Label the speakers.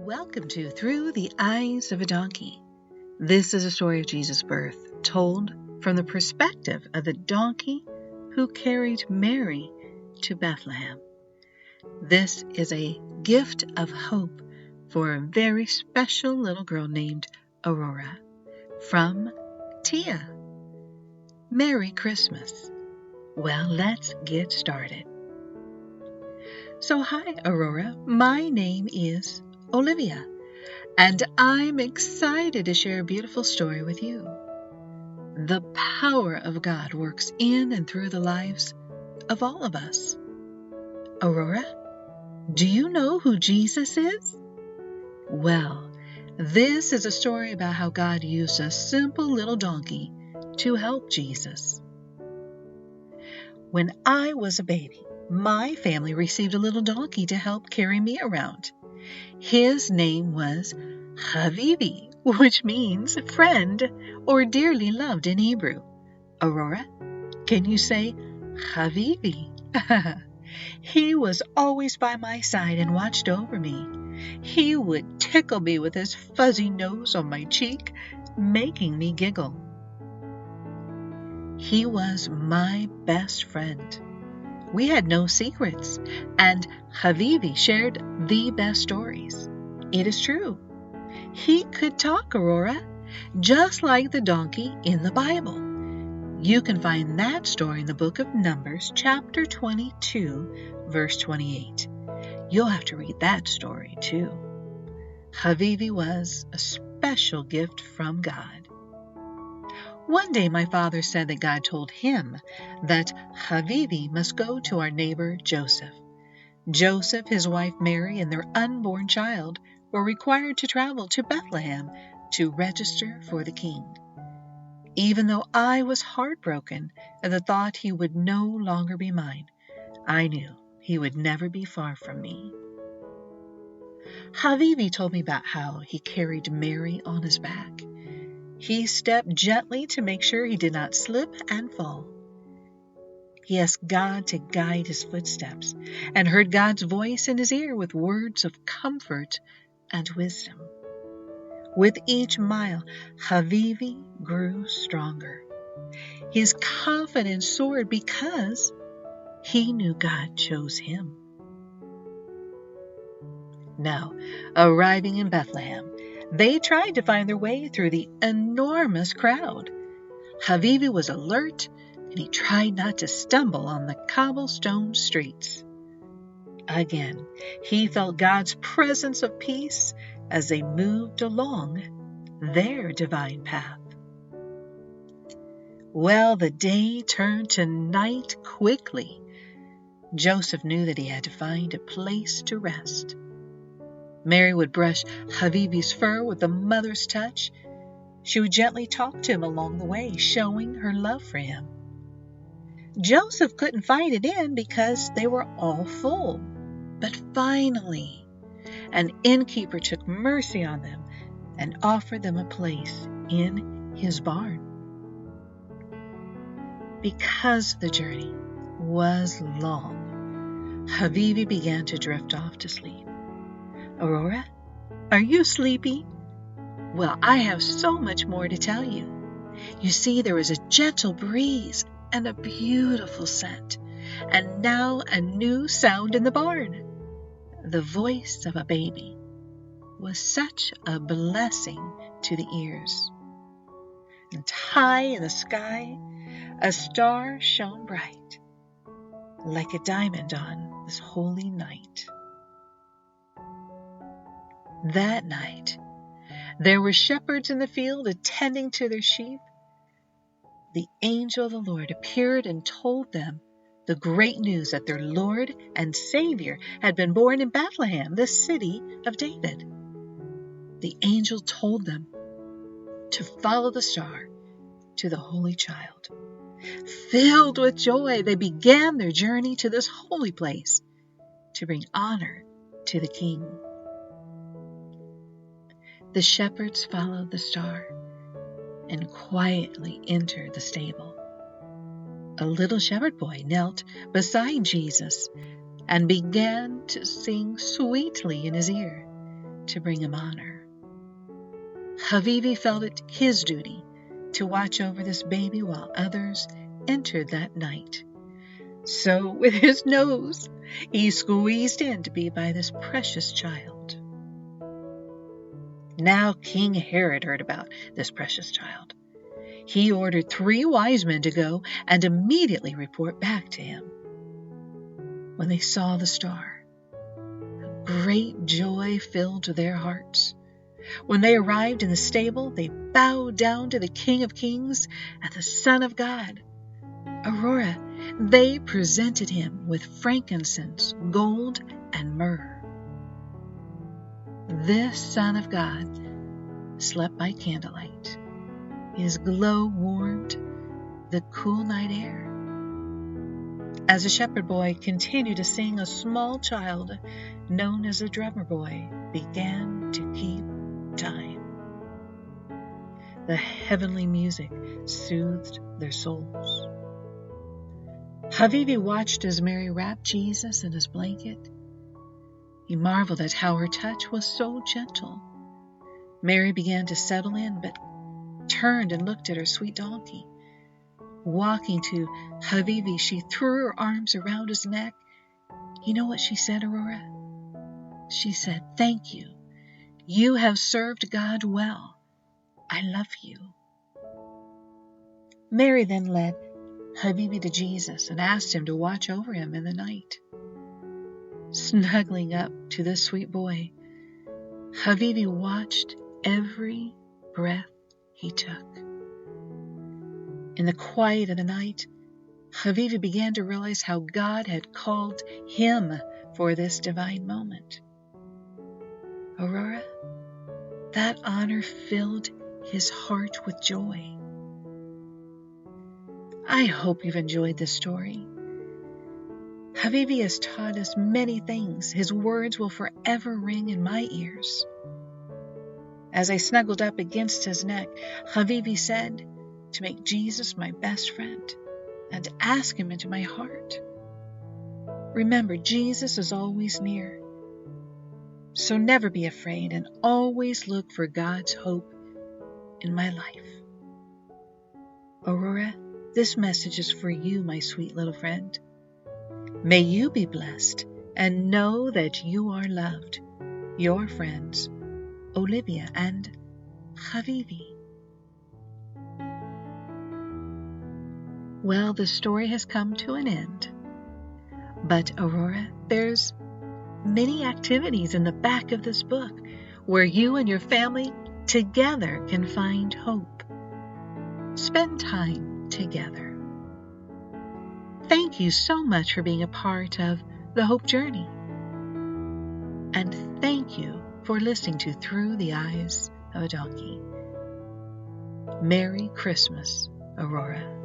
Speaker 1: Welcome to Through the Eyes of a Donkey. This is a story of Jesus' birth, told from the perspective of the donkey who carried Mary to Bethlehem. This is a gift of hope for a very special little girl named Aurora from Tia. Merry Christmas. Well, let's get started. So hi, Aurora. My name is Olivia, and I'm excited to share a beautiful story with you. The power of God works in and through the lives of all of us. Aurora, do you know who Jesus is? Well, this is a story about how God used a simple little donkey to help Jesus. When I was a baby, my family received a little donkey to help carry me around. His name was Habibi, which means friend or dearly loved in Hebrew. Aurora, can you say Habibi? He was always by my side and watched over me. He would tickle me with his fuzzy nose on my cheek, making me giggle. He was my best friend. We had no secrets, and Habibi shared the best stories. It is true. He could talk, Aurora, just like the donkey in the Bible. You can find that story in the book of Numbers, chapter 22, verse 28. You'll have to read that story too. Habibi was a special gift from God. One day my father said that God told him that Habibi must go to our neighbor Joseph. Joseph, his wife Mary, and their unborn child were required to travel to Bethlehem to register for the king. Even though I was heartbroken at the thought he would no longer be mine, I knew he would never be far from me. Habibi told me about how he carried Mary on his back. He stepped gently to make sure he did not slip and fall. He asked God to guide his footsteps and heard God's voice in his ear with words of comfort and wisdom. With each mile, Habibi grew stronger. His confidence soared because he knew God chose him. Now, arriving in Bethlehem, they tried to find their way through the enormous crowd. Habibi was alert, and he tried not to stumble on the cobblestone streets. Again, he felt God's presence of peace as they moved along their divine path. Well, the day turned to night quickly. Joseph knew that he had to find a place to rest. Mary would brush Habibi's fur with a mother's touch. She would gently talk to him along the way, showing her love for him. Joseph couldn't find it in because they were all full. But finally, an innkeeper took mercy on them and offered them a place in his barn. Because the journey was long, Habibi began to drift off to sleep. Aurora, are you sleepy? Well, I have so much more to tell you. You see, there was a gentle breeze and a beautiful scent, and now a new sound in the barn. The voice of a baby was such a blessing to the ears. And high in the sky, a star shone bright, like a diamond on this holy night. That night, there were shepherds in the field attending to their sheep. The angel of the Lord appeared and told them the great news that their Lord and Savior had been born in Bethlehem, the city of David. The angel told them to follow the star to the holy child. Filled with joy, they began their journey to this holy place to bring honor to the King. The shepherds followed the star and quietly entered the stable. A little shepherd boy knelt beside Jesus and began to sing sweetly in his ear. to bring him honor. Havivi felt it his duty to watch over this baby while others entered that night. So with his nose, he squeezed in to be by this precious child. Now King Herod heard about this precious child. He ordered 3 wise men to go and immediately report back to him. When they saw the star, great joy filled their hearts. When they arrived in the stable, they bowed down to the King of Kings and the Son of God. Aurora, they presented him with frankincense, gold, and myrrh. This Son of God slept by candlelight. His glow warmed the cool night air. As the shepherd boy continued to sing, a small child, known as the drummer boy, began to keep time. The heavenly music soothed their souls. Havivi watched as Mary wrapped Jesus in his blanket. He marveled at how her touch was so gentle. Mary began to settle in, but turned and looked at her sweet donkey. Walking to Havivi, she threw her arms around his neck. You know what she said, Aurora? She said, "Thank you. You have served God well. I love you." Mary then led Havivi to Jesus and asked him to watch over him in the night. Snuggling up to this sweet boy, Havivi watched every breath he took. In the quiet of the night, Havivi began to realize how God had called him for this divine moment. Aurora, that honor filled his heart with joy. I hope you've enjoyed this story. Havivi has taught us many things. His words will forever ring in my ears. As I snuggled up against his neck, Havivi said to make Jesus my best friend and to ask him into my heart. Remember, Jesus is always near. So never be afraid and always look for God's hope in my life. Aurora, this message is for you, my sweet little friend. May you be blessed and know that you are loved. Your friends, Olivia and Havivi. Well, the story has come to an end. But Aurora, there's many activities in the back of this book where you and your family together can find hope. Spend time together. Thank you so much for being a part of the Hope Journey. And thank you for listening to Through the Eyes of a Donkey. Merry Christmas, Aurora.